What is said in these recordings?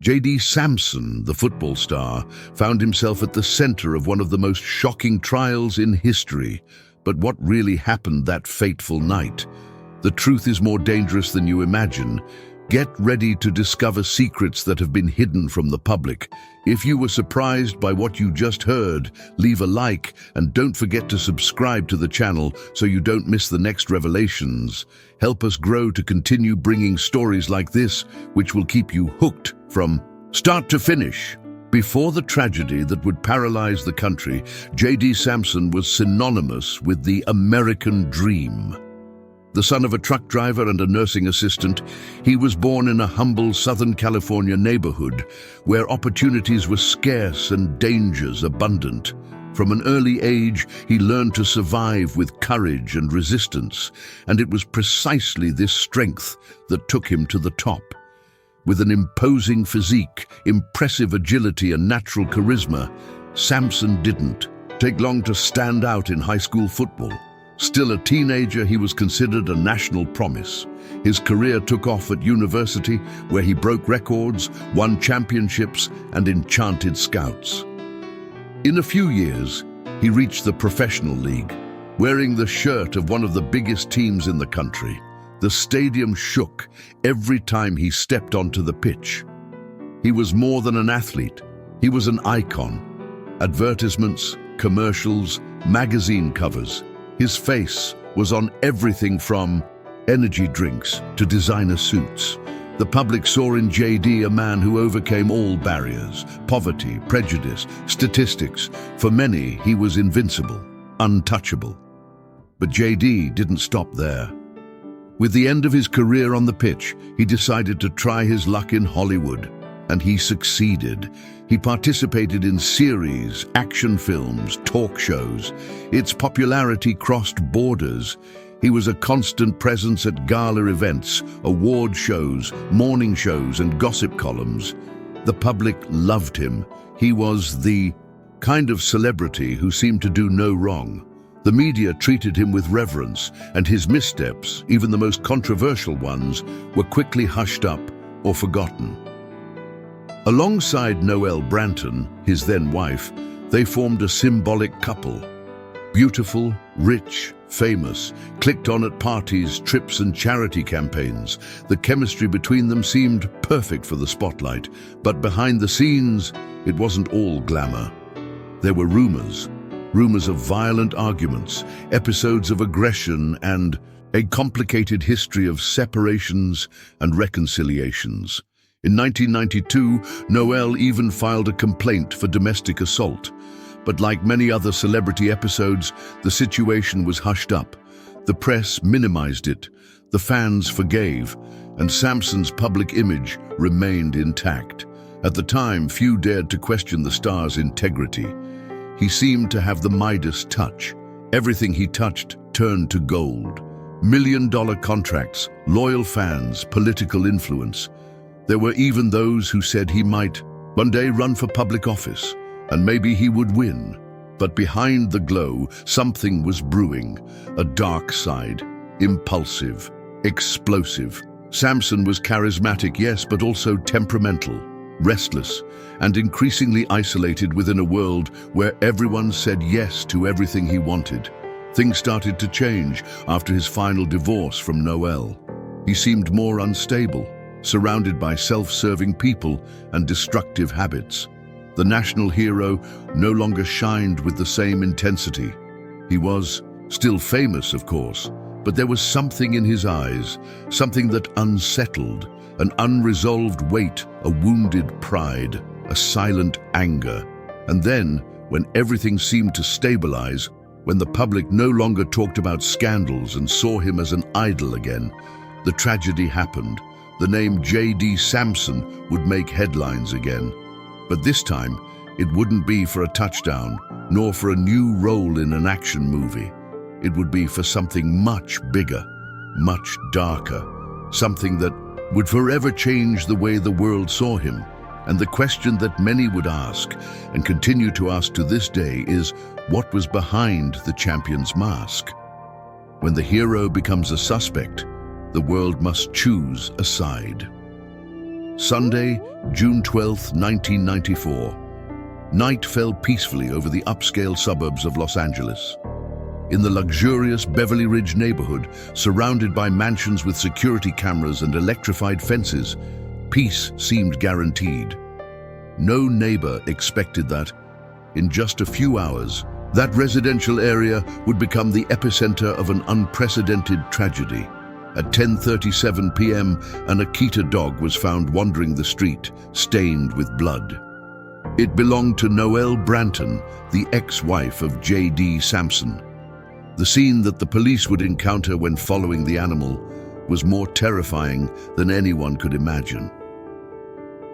Samson, the football star, found himself at the center of one of the most shocking trials in history. But what really happened that fateful night? The truth is more dangerous than you imagine. Get ready to discover secrets that have been hidden from the public. If you were surprised by what you just heard, leave a like and don't forget to subscribe to the channel so you don't miss the next revelations. Help us grow to continue bringing stories like this, which will keep you hooked from start to finish. Before the tragedy that would paralyze the country, Samson was synonymous with the American dream. The son of a truck driver and a nursing assistant, he was born in a humble Southern California neighborhood where opportunities were scarce and dangers abundant. From an early age, he learned to survive with courage and resistance, and it was precisely this strength that took him to the top. With an imposing physique, impressive agility, and natural charisma, Samson didn't take long to stand out in high school football. Still a teenager, he was considered a national promise. His career took off at university, where he broke records, won championships, and enchanted scouts. In a few years, he reached the professional league, wearing the shirt of one of the biggest teams in the country. The stadium shook every time he stepped onto the pitch. He was more than an athlete. He was an icon. Advertisements, commercials, magazine covers. His face was on everything from energy drinks to designer suits. The public saw in JD a man who overcame all barriers, poverty, prejudice, statistics. For many, he was invincible, untouchable. But JD didn't stop there. With the end of his career on the pitch, he decided to try his luck in Hollywood, and he succeeded. He participated in series, action films, talk shows. Its popularity crossed borders. He was a constant presence at gala events, award shows, morning shows, and gossip columns. The public loved him. He was the kind of celebrity who seemed to do no wrong. The media treated him with reverence, and his missteps, even the most controversial ones, were quickly hushed up or forgotten. Alongside Noelle Branton, his then wife, they formed a symbolic couple. Beautiful, rich, famous, clicked on at parties, trips, and charity campaigns. The chemistry between them seemed perfect for the spotlight, but behind the scenes, it wasn't all glamour. There were rumors of violent arguments, episodes of aggression, and a complicated history of separations and reconciliations. In 1992, Noelle even filed a complaint for domestic assault. But like many other celebrity episodes, the situation was hushed up. The press minimized it, the fans forgave, and Samson's public image remained intact. At the time, few dared to question the star's integrity. He seemed to have the Midas touch. Everything he touched turned to gold. $1-million contracts, loyal fans, political influence. There were even those who said he might one day run for public office, and maybe he would win. But behind the glow, something was brewing, a dark side, impulsive, explosive. Samson was charismatic, yes, but also temperamental, restless, and increasingly isolated within a world where everyone said yes to everything he wanted. Things started to change after his final divorce from Noelle. He seemed more unstable, surrounded by self-serving people and destructive habits. The national hero no longer shined with the same intensity. He was still famous, of course, but there was something in his eyes, something that unsettled, an unresolved weight, a wounded pride, a silent anger. And then, when everything seemed to stabilize, when the public no longer talked about scandals and saw him as an idol again, the tragedy happened. The name Samson would make headlines again. But this time, it wouldn't be for a touchdown, nor for a new role in an action movie. It would be for something much bigger, much darker, something that would forever change the way the world saw him. And the question that many would ask, and continue to ask to this day, is what was behind the champion's mask? When the hero becomes a suspect, the world must choose a side. Sunday, June 12, 1994. Night fell peacefully over the upscale suburbs of Los Angeles. In the luxurious Beverly Ridge neighborhood, surrounded by mansions with security cameras and electrified fences, peace seemed guaranteed. No neighbor expected that, in just a few hours, that residential area would become the epicenter of an unprecedented tragedy. At 10:37 p.m., an Akita dog was found wandering the street, stained with blood. It belonged to Noelle Branton, the ex-wife of J.D. Samson. The scene that the police would encounter when following the animal was more terrifying than anyone could imagine.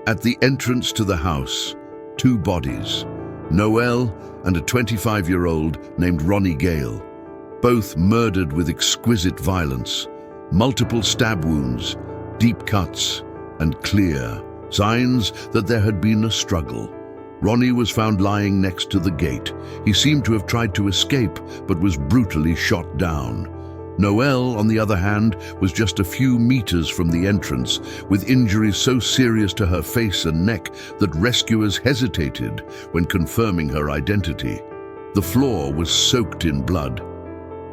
At the entrance to the house, two bodies, Noelle and a 25-year-old named Ronnie Gale, both murdered with exquisite violence, multiple stab wounds, deep cuts, and clear signs that there had been a struggle. Ronnie was found lying next to the gate. He seemed to have tried to escape, but was brutally shot down. Noelle, on the other hand, was just a few meters from the entrance, with injuries so serious to her face and neck that rescuers hesitated when confirming her identity. The floor was soaked in blood.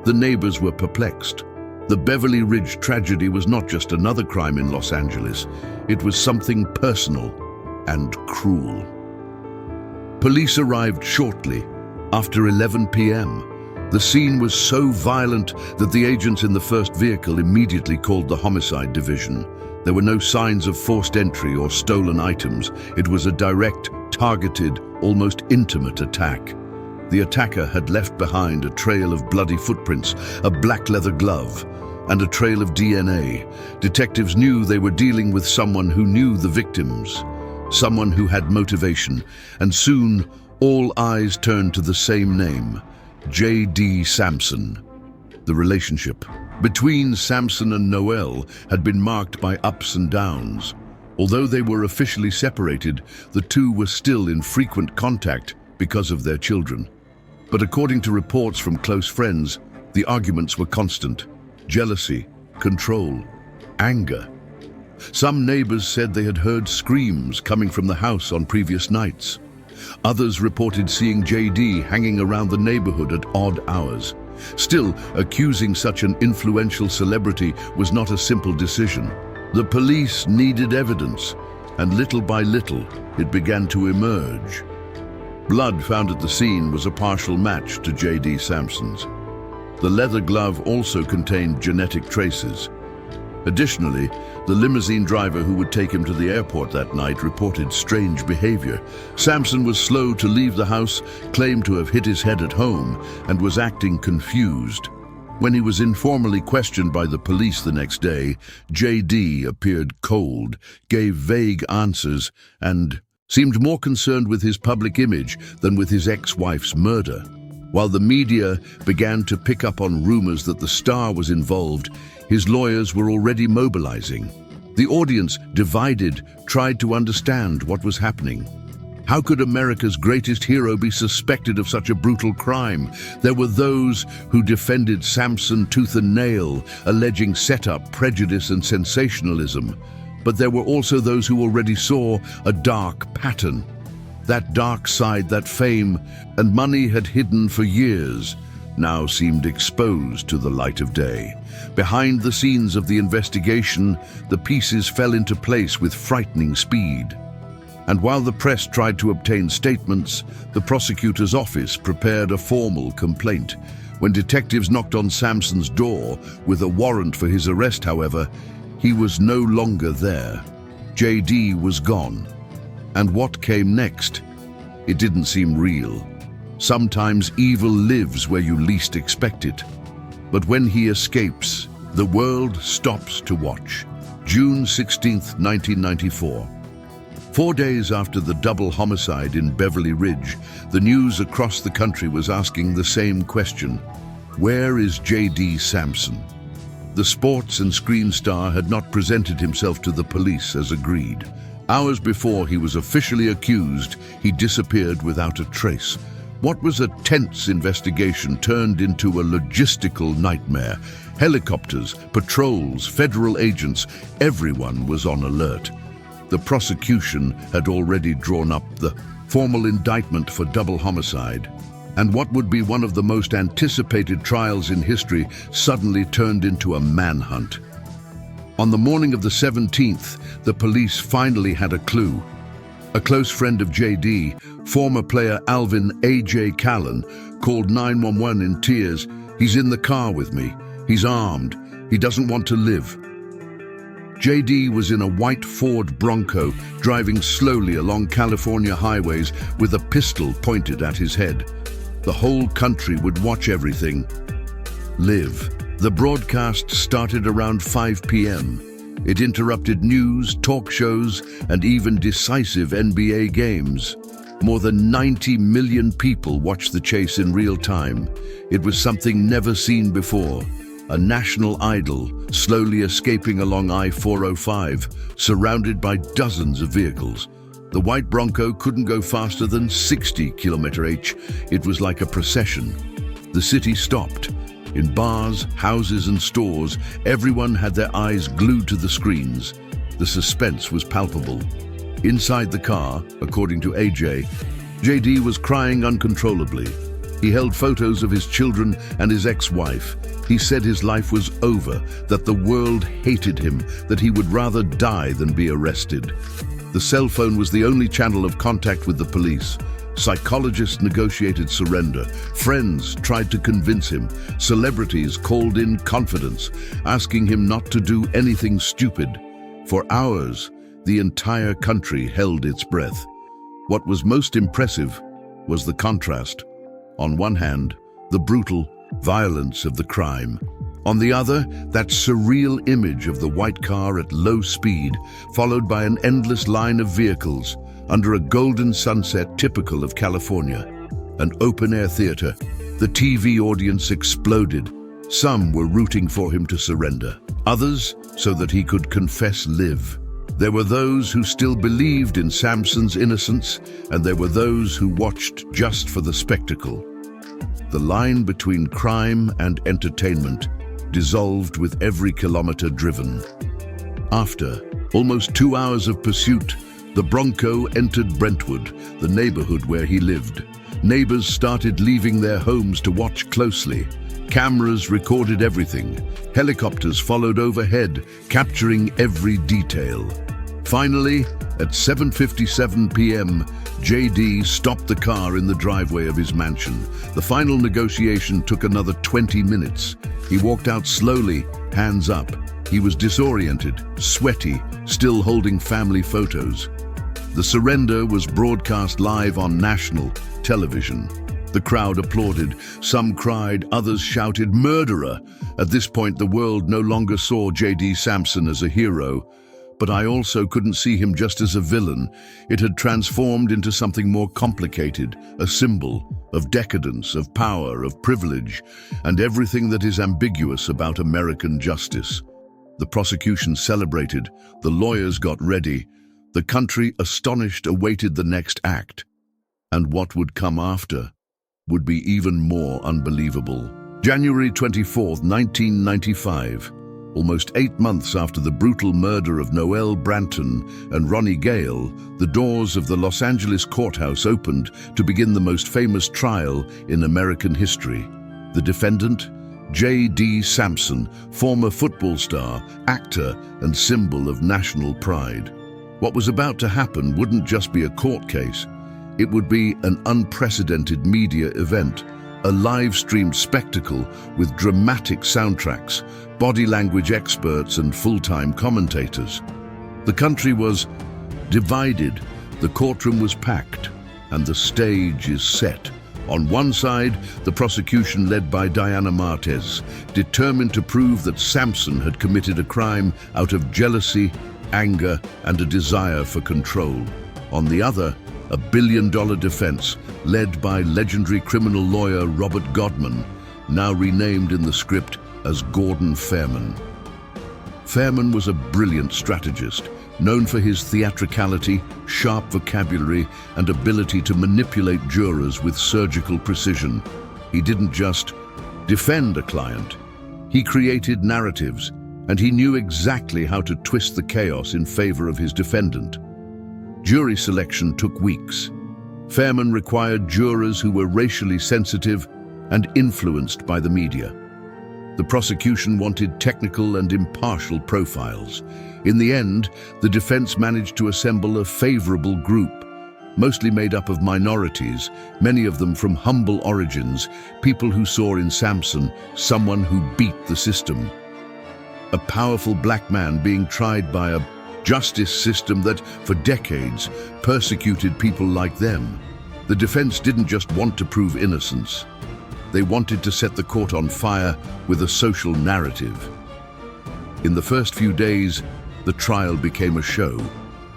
The neighbors were perplexed. The Beverly Ridge tragedy was not just another crime in Los Angeles. It was something personal and cruel. Police arrived shortly, after 11 p.m. The scene was so violent that the agents in the first vehicle immediately called the homicide division. There were no signs of forced entry or stolen items. It was a direct, targeted, almost intimate attack. The attacker had left behind a trail of bloody footprints, a black leather glove, and a trail of DNA. Detectives knew they were dealing with someone who knew the victims, someone who had motivation, and soon all eyes turned to the same name, J.D. Samson. The relationship between Samson and Noelle had been marked by ups and downs. Although they were officially separated, the two were still in frequent contact because of their children. But according to reports from close friends, the arguments were constant. Jealousy, control, anger. Some neighbors said they had heard screams coming from the house on previous nights. Others reported seeing J.D. hanging around the neighborhood at odd hours. Still, accusing such an influential celebrity was not a simple decision. The police needed evidence, and little by little, it began to emerge. Blood found at the scene was a partial match to J.D. Samson's. The leather glove also contained genetic traces. Additionally, the limousine driver who would take him to the airport that night reported strange behavior. Samson was slow to leave the house, claimed to have hit his head at home, and was acting confused. When he was informally questioned by the police the next day, J.D. appeared cold, gave vague answers, and seemed more concerned with his public image than with his ex-wife's murder. While the media began to pick up on rumors that the star was involved, his lawyers were already mobilizing. The audience, divided, tried to understand what was happening. How could America's greatest hero be suspected of such a brutal crime? There were those who defended Samson tooth and nail, alleging setup, prejudice, and sensationalism. But there were also those who already saw a dark pattern. That dark side that fame and money had hidden for years now seemed exposed to the light of day. Behind the scenes of the investigation, the pieces fell into place with frightening speed. And while the press tried to obtain statements, the prosecutor's office prepared a formal complaint. When detectives knocked on Samson's door with a warrant for his arrest, however, he was no longer there. J.D. was gone. And what came next? It didn't seem real. Sometimes evil lives where you least expect it. But when he escapes, the world stops to watch. June 16, 1994. 4 days after the double homicide in Beverly Ridge, the news across the country was asking the same question. Where is J.D. Samson? The sports and screen star had not presented himself to the police as agreed. Hours before he was officially accused, he disappeared without a trace. What was a tense investigation turned into a logistical nightmare. Helicopters, patrols, federal agents, everyone was on alert. The prosecution had already drawn up the formal indictment for double homicide, and what would be one of the most anticipated trials in history suddenly turned into a manhunt. On the morning of the 17th, the police finally had a clue. A close friend of JD, former player Alvin A.J. Callan, called 911 in tears. "He's in the car with me. He's armed. He doesn't want to live." JD was in a white Ford Bronco, driving slowly along California highways with a pistol pointed at his head. The whole country would watch everything. Live. The broadcast started around 5 p.m. It interrupted news, talk shows, and even decisive NBA games. More than 90 million people watched the chase in real time. It was something never seen before. A national idol slowly escaping along I-405, surrounded by dozens of vehicles. The white Bronco couldn't go faster than 60 km/h. It was like a procession. The city stopped. In bars, houses, and stores, everyone had their eyes glued to the screens. The suspense was palpable. Inside the car, according to AJ, JD was crying uncontrollably. He held photos of his children and his ex-wife. He said his life was over, that the world hated him, that he would rather die than be arrested. The cell phone was the only channel of contact with the police. Psychologists negotiated surrender. Friends tried to convince him. Celebrities called in confidence, asking him not to do anything stupid. For hours, the entire country held its breath. What was most impressive was the contrast. On one hand, the brutal violence of the crime. On the other, that surreal image of the white car at low speed, followed by an endless line of vehicles under a golden sunset typical of California. An open-air theater. The TV audience exploded. Some were rooting for him to surrender. Others, so that he could confess live. There were those who still believed in Samson's innocence, and there were those who watched just for the spectacle. The line between crime and entertainment dissolved with every kilometer driven. After almost 2 hours of pursuit, the Bronco entered Brentwood, the neighborhood where he lived. Neighbors started leaving their homes to watch closely. Cameras recorded everything. Helicopters followed overhead, capturing every detail. Finally, at 7:57 p.m., JD stopped the car in the driveway of his mansion. The final negotiation took another 20 minutes. He walked out slowly, hands up. He was disoriented, sweaty, still holding family photos. The surrender was broadcast live on national television. The crowd applauded. Some cried, others shouted, "Murderer!" At this point, the world no longer saw JD Samson as a hero. But I also couldn't see him just as a villain. It had transformed into something more complicated, a symbol of decadence, of power, of privilege, and everything that is ambiguous about American justice. The prosecution celebrated, the lawyers got ready. The country, astonished, awaited the next act. And what would come after would be even more unbelievable. January 24th, 1995. Almost 8 months after the brutal murder of Noel Branton and Ronnie Gale, the doors of the Los Angeles courthouse opened to begin the most famous trial in American history. The defendant, J.D. Samson, former football star, actor, and symbol of national pride. What was about to happen wouldn't just be a court case. It would be an unprecedented media event, a live-streamed spectacle with dramatic soundtracks, body language experts, and full-time commentators. The country was divided, the courtroom was packed, and the stage is set. On one side, the prosecution led by Diana Martez, determined to prove that Samson had committed a crime out of jealousy, anger, and a desire for control. On the other, a billion-dollar defense led by legendary criminal lawyer Robert Godman, now renamed in the script as Gordon Fairman. Fairman was a brilliant strategist, known for his theatricality, sharp vocabulary, and ability to manipulate jurors with surgical precision. He didn't just defend a client. He created narratives. and he knew exactly how to twist the chaos in favor of his defendant. Jury selection took weeks. Fairman required jurors who were racially sensitive and influenced by the media. The prosecution wanted technical and impartial profiles. In the end, the defense managed to assemble a favorable group, mostly made up of minorities, many of them from humble origins, people who saw in Samson someone who beat the system. A powerful black man being tried by a justice system that, for decades, persecuted people like them. The defense didn't just want to prove innocence. They wanted to set the court on fire with a social narrative. In the first few days, the trial became a show.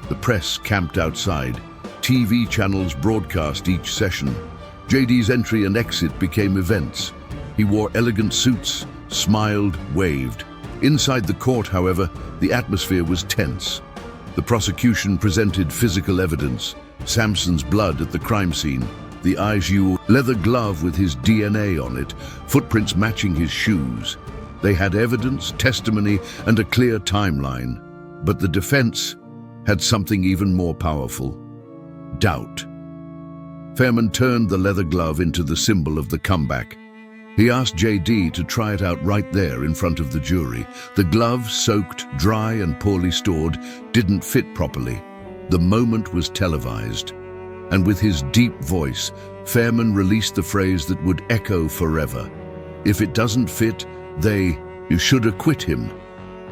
The press camped outside. TV channels broadcast each session. JD's entry and exit became events. He wore elegant suits, smiled, waved. Inside the court, however, the atmosphere was tense. The prosecution presented physical evidence: Samson's blood at the crime scene, the ISU leather glove with his DNA on it, footprints matching his shoes. They had evidence, testimony, and a clear timeline. But the defense had something even more powerful: doubt. Fairman turned the leather glove into the symbol of the comeback. He asked JD to try it out right there in front of the jury. The glove, soaked, dry, and poorly stored, didn't fit properly. The moment was televised. And with his deep voice, Fairman released the phrase that would echo forever: "If it doesn't fit, you should acquit him."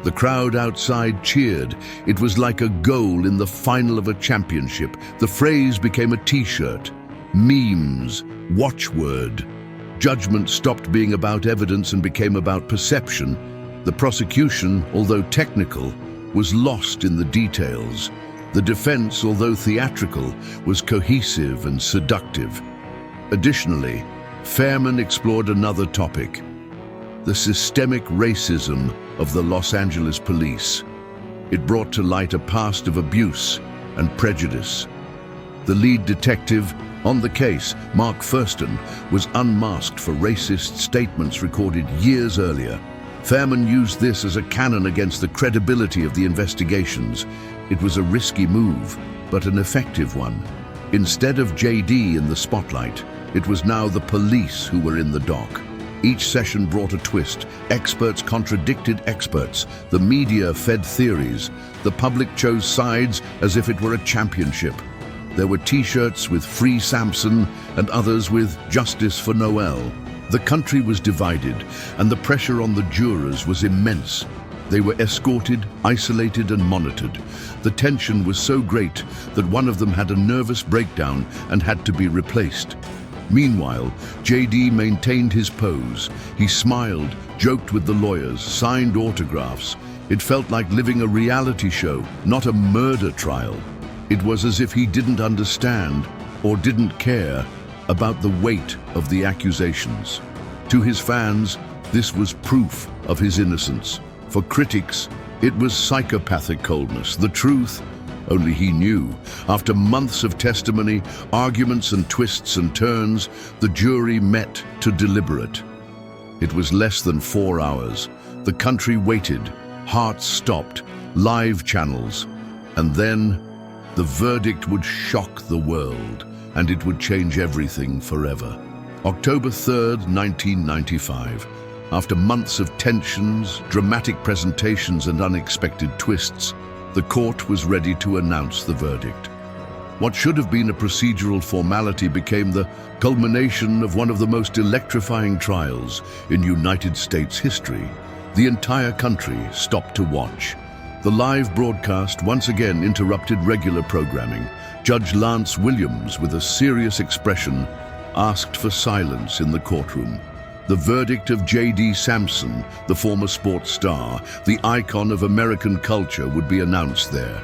The crowd outside cheered. It was like a goal in the final of a championship. The phrase became a t-shirt, memes, watchword. Judgment stopped being about evidence and became about perception. The prosecution, although technical, was lost in the details. The defense, although theatrical, was cohesive and seductive. Additionally, Fairman explored another topic: the systemic racism of the Los Angeles police. It brought to light a past of abuse and prejudice. The lead detective on the case, Mark Thurston, was unmasked for racist statements recorded years earlier. Fairman used this as a cannon against the credibility of the investigations. It was a risky move, but an effective one. Instead of JD in the spotlight, it was now the police who were in the dock. Each session brought a twist. Experts contradicted experts. The media fed theories. The public chose sides as if it were a championship. There were t-shirts with "Free Samson" and others with "Justice for Noel." The country was divided, and the pressure on the jurors was immense. They were escorted, isolated, and monitored. The tension was so great that one of them had a nervous breakdown and had to be replaced. Meanwhile, JD maintained his pose. He smiled, joked with the lawyers, signed autographs. It felt like living a reality show, not a murder trial. It was as if he didn't understand or didn't care about the weight of the accusations. To his fans, this was proof of his innocence. For critics, it was psychopathic coldness. The truth, only he knew. After months of testimony, arguments and twists and turns, the jury met to deliberate. It was less than 4 hours. The country waited, hearts stopped, live channels, and then the verdict would shock the world, and it would change everything forever. October 3rd, 1995. After months of tensions, dramatic presentations, and unexpected twists, the court was ready to announce the verdict. What should have been a procedural formality became the culmination of one of the most electrifying trials in United States history. The entire country stopped to watch. The live broadcast once again interrupted regular programming. Judge Lance Williams, with a serious expression, asked for silence in the courtroom. The verdict of J.D. Samson, the former sports star, the icon of American culture, would be announced there.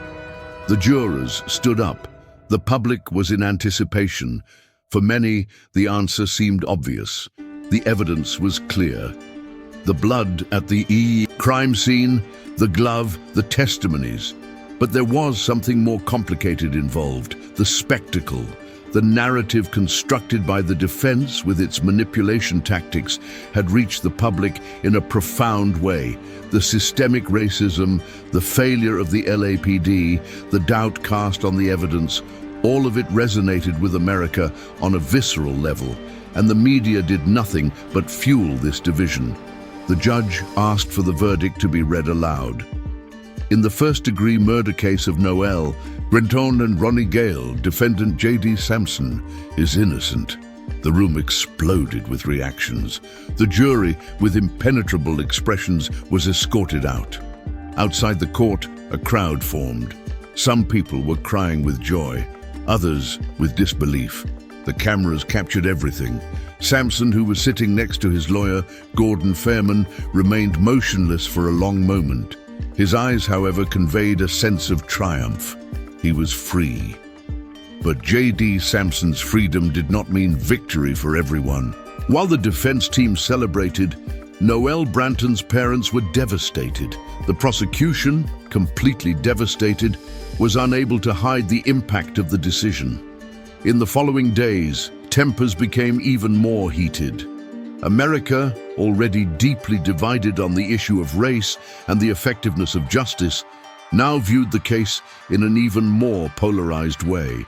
The jurors stood up. The public was in anticipation. For many, the answer seemed obvious. The evidence was clear. The blood at the crime scene, the glove, the testimonies. But there was something more complicated involved: the spectacle. The narrative constructed by the defense with its manipulation tactics had reached the public in a profound way. The systemic racism, the failure of the LAPD, the doubt cast on the evidence, all of it resonated with America on a visceral level, and the media did nothing but fuel this division. The judge asked for the verdict to be read aloud. In the first-degree murder case of Noel Brenton and Ronnie Gale, defendant J.D. Samson is innocent. The room exploded with reactions. The jury, with impenetrable expressions, was escorted out. Outside the court, a crowd formed. Some people were crying with joy, others with disbelief. The cameras captured everything. Samson, who was sitting next to his lawyer, Gordon Fairman, remained motionless for a long moment. His eyes, however, conveyed a sense of triumph. He was free. But J.D. Samson's freedom did not mean victory for everyone. While the defense team celebrated, Noel Branton's parents were devastated. The prosecution, completely devastated, was unable to hide the impact of the decision. In the following days, tempers became even more heated. America, already deeply divided on the issue of race and the effectiveness of justice, now viewed the case in an even more polarized way.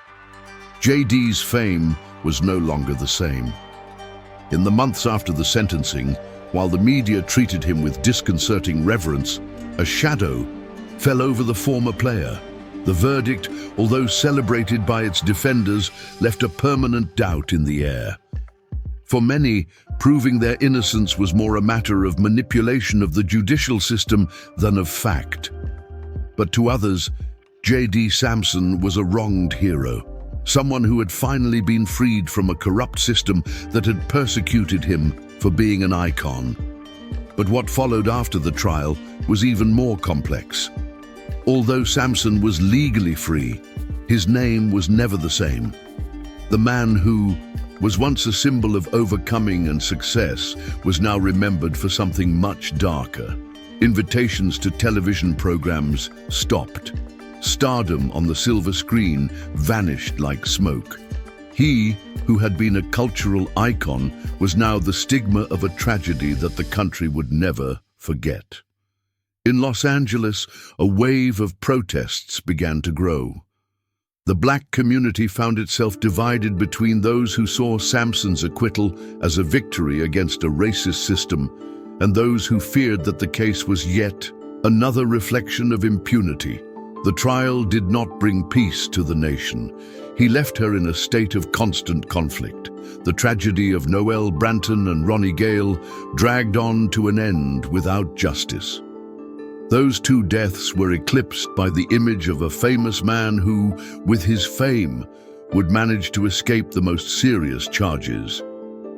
J.D.'s fame was no longer the same. In the months after the sentencing, while the media treated him with disconcerting reverence, a shadow fell over the former player. The verdict, although celebrated by its defenders, left a permanent doubt in the air. For many, proving their innocence was more a matter of manipulation of the judicial system than of fact. But to others, J.D. Samson was a wronged hero, someone who had finally been freed from a corrupt system that had persecuted him for being an icon. But what followed after the trial was even more complex. Although Samson was legally free, his name was never the same. The man who was once a symbol of overcoming and success was now remembered for something much darker. Invitations to television programs stopped. Stardom on the silver screen vanished like smoke. He, who had been a cultural icon, was now the stigma of a tragedy that the country would never forget. In Los Angeles, a wave of protests began to grow. The black community found itself divided between those who saw Samson's acquittal as a victory against a racist system and those who feared that the case was yet another reflection of impunity. The trial did not bring peace to the nation. He left her in a state of constant conflict. The tragedy of Noel Branton and Ronnie Gale dragged on to an end without justice. Those two deaths were eclipsed by the image of a famous man who, with his fame, would manage to escape the most serious charges.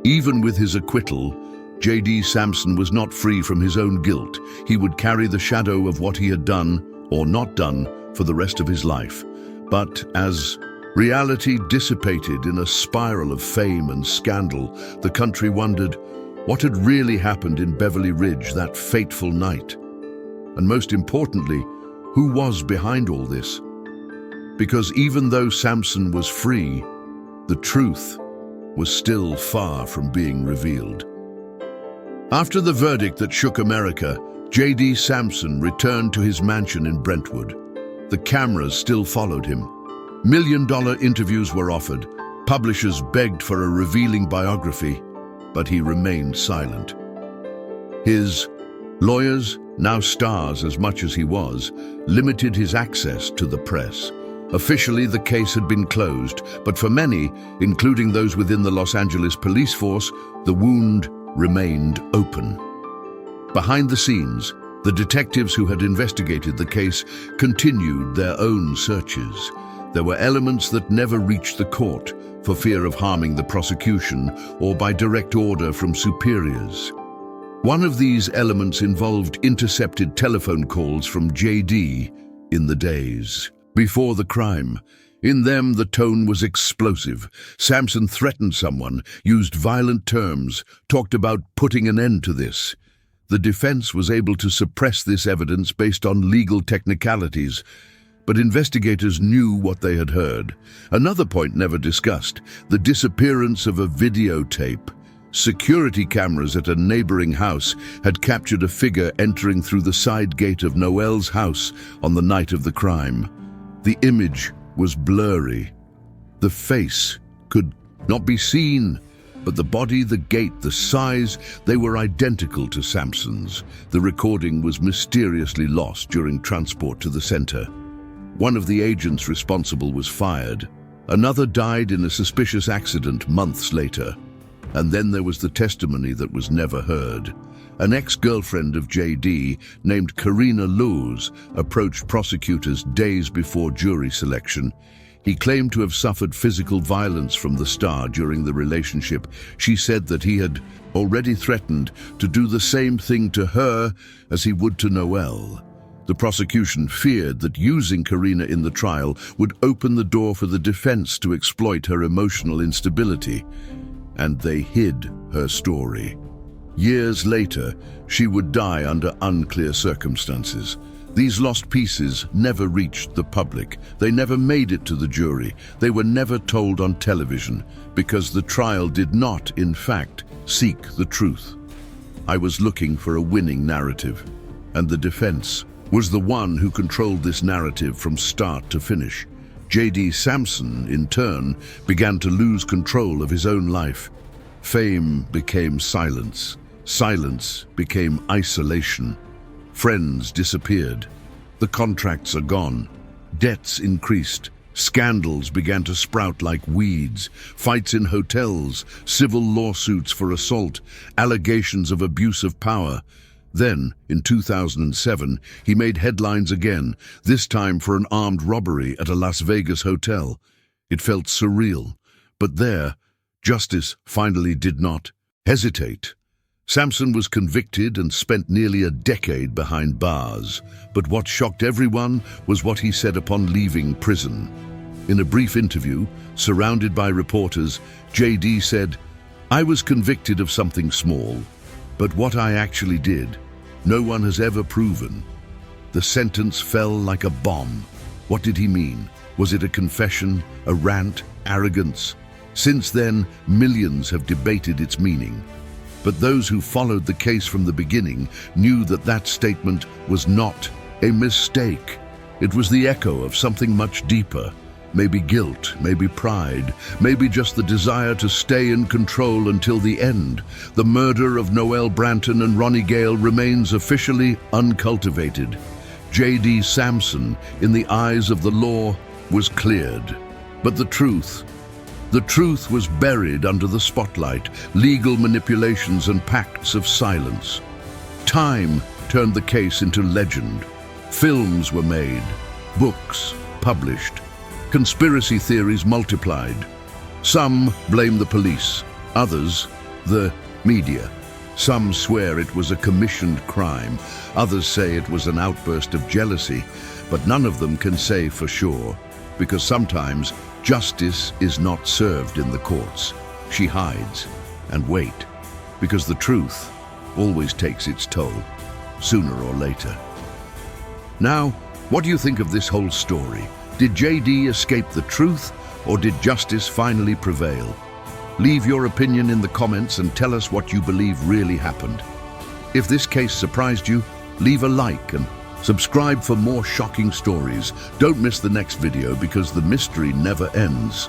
Even with his acquittal, J.D. Samson was not free from his own guilt. He would carry the shadow of what he had done, or not done, for the rest of his life. But as reality dissipated in a spiral of fame and scandal, the country wondered what had really happened in Beverly Ridge that fateful night. And most importantly, who was behind all this? Because even though Samson was free, the truth was still far from being revealed. After the verdict that shook America, J.D. Samson returned to his mansion in Brentwood. The cameras still followed him. $1 million interviews were offered. Publishers begged for a revealing biography, but he remained silent. His lawyers, now stars as much as he was, limited his access to the press. Officially, the case had been closed, but for many, including those within the Los Angeles police force, the wound remained open. Behind the scenes, the detectives who had investigated the case continued their own searches. There were elements that never reached the court for fear of harming the prosecution or by direct order from superiors. One of these elements involved intercepted telephone calls from J.D. in the days before the crime. In them, the tone was explosive. Samson threatened someone, used violent terms, talked about putting an end to this. The defense was able to suppress this evidence based on legal technicalities, But investigators knew what they had heard. Another point never discussed, the disappearance of a videotape. Security cameras at a neighboring house had captured a figure entering through the side gate of Noel's house on the night of the crime. The image was blurry. The face could not be seen, but the body, the gait, the size, they were identical to Samson's. The recording was mysteriously lost during transport to the center. One of the agents responsible was fired. Another died in a suspicious accident months later. And then there was the testimony that was never heard. An ex-girlfriend of JD, named Karina Luz, approached prosecutors days before jury selection. He claimed to have suffered physical violence from the star during the relationship. She said that he had already threatened to do the same thing to her as he would to Noel. The prosecution feared that using Karina in the trial would open the door for the defense to exploit her emotional instability, and they hid her story. Years later, she would die under unclear circumstances. These lost pieces never reached the public. They never made it to the jury. They were never told on television because the trial did not, in fact, seek the truth. I was looking for a winning narrative, and the defense was the one who controlled this narrative from start to finish. JD Samson, in turn, began to lose control of his own life. Fame became silence. Silence became isolation. Friends disappeared. The contracts are gone. Debts increased. Scandals began to sprout like weeds. Fights in hotels, civil lawsuits for assault, allegations of abuse of power. Then, in 2007, he made headlines again, this time for an armed robbery at a Las Vegas hotel. It felt surreal. But there, justice finally did not hesitate. Samson was convicted and spent nearly a decade behind bars. But what shocked everyone was what he said upon leaving prison. In a brief interview, surrounded by reporters, JD said, "I was convicted of something small, but what I actually did, no one has ever proven." The sentence fell like a bomb. What did he mean? Was it a confession, a rant, arrogance? Since then, millions have debated its meaning. But those who followed the case from the beginning knew that that statement was not a mistake. It was the echo of something much deeper. Maybe guilt, maybe pride, maybe just the desire to stay in control until the end. The murder of Noel Branton and Ronnie Gale remains officially uncultivated. JD Samson, in the eyes of the law, was cleared. But the truth was buried under the spotlight, legal manipulations and pacts of silence. Time turned the case into legend. Films were made, books published, conspiracy theories multiplied. Some blame the police, others the media. Some swear it was a commissioned crime, others say it was an outburst of jealousy, but none of them can say for sure, because sometimes justice is not served in the courts. She hides and wait, because the truth always takes its toll, sooner or later. Now, what do you think of this whole story? Did JD escape the truth, or did justice finally prevail? Leave your opinion in the comments and tell us what you believe really happened. If this case surprised you, leave a like and subscribe for more shocking stories. Don't miss the next video because the mystery never ends.